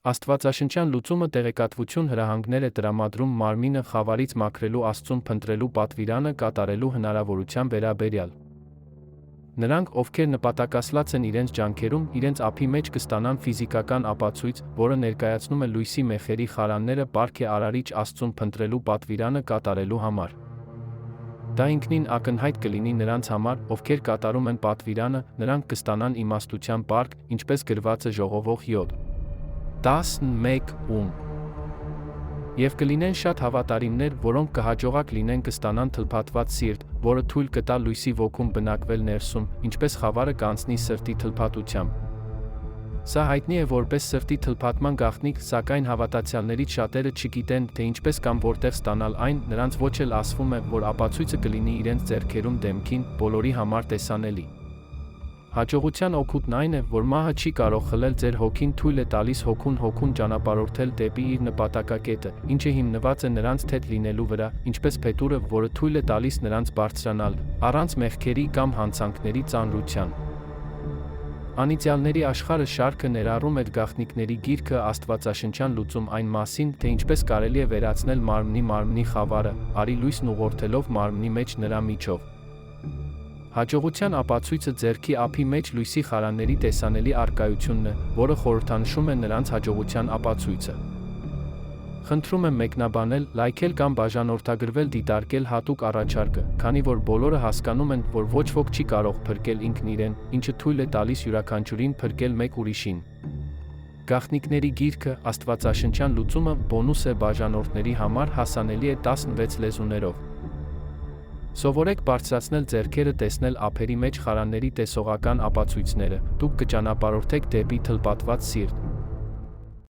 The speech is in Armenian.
Աստվածաշնչյան լուծումը տեղեկատվություն հրահանգներ է տրամադրում մարմինը խավարից մաքրելու Աստծուն փնտրելու պատվիրանը կատարելու հնարավորության վերաբերյալ։ Նրանք, ովքեր նպատակասլաց են իրենց ջանքերում, իրենց ափի մեջ կստանան ֆիզիկական ապացույց, որը ներկայացնում է լույսի մեխերի խարանները Պարք է Արարիչ Աստծուն փնտրելու պատվիրանը կատարելու համար։ Դա ինքնին ակնհայտ կլինի նրանց համար, ովքեր կատարում են պատվիրանը, նրանք կստանան իմաստության պարկ, ինչպես գրված է Ժողովող 7:11-ում։ Եվ կլինեն շատ հավատարիմներ, որոնք կհաջողակ լինեն կստանան թլփատված սիրտ, որը թույլ կտա լույսի ոգուն բնակվել ներսում, ինչպես խավարը կանցնի սրտի թլփատությամբ։ Սա հայտնի է որպես սրտի թլփատման գաղտնիք, սակայն հավատացյալներից շատերը չգիտեն, թե ինչպես կամ որտեղ ստանալ այն, նրանց ոչ էլ ասվում է, որ ապացույցը կլինի իրենց ձեռքերում դեմքին, բոլորի համար տեսանելի։ Հաջողության օգուտն այն է, որ մահը չի կարող խլել ձեր հոգին, թույլ է տալիս հոգուն ճանապարհորդել դեպի իր նպատակակետը, ինչը հիմնված է նրանց թեթ լինելու վրա, ինչպես փետուրը, որը թույլ է տալիս նրանց բարձրանալ, առանց մեղքերի կամ հանցանքների ծանրության։ Անիծյալների աշխարհը շարքը ներառում էր գաղտնիքների գիրքը Աստվածաշնչյան լուծում այն մասին, թե ինչպես կարելի է վերացնել մարմնի խավարը, արի լույսն ուղղորդելով մարմնի մեջ նրա միջով։ Հաջողության ապացույցը ձեռքի ափի մեջ լույսի խարանների տեսանելի առկայությունն է, որը խորհրդանշում է նրանց հաջողության ապացույցը։ Խնդրում եմ մեկնաբանել, լայքել կամ բաժանորդագրվել դիտարկել հատուկ առաջարկը, քանի որ բոլորը հասկանում են, որ ոչ ոք չի կարող փրկել ինքն իրեն, ինչը թույլ է տալիս յուրաքանչյուրին փրկել մեկ ուրիշին։ Գաղտնիքների գիրքը, Աստվածաշնչյան լուծումը, բոնուս է բաժանորդների համար, հասանելի է 16 լեզուներով։ Սովորեք բարձրացնել ձեռքերը տեսնել ափերի մեջ խարանների տեսողական ապացույցները, դուք կճանապարհորդեք դեպի թլփատված սիրտ,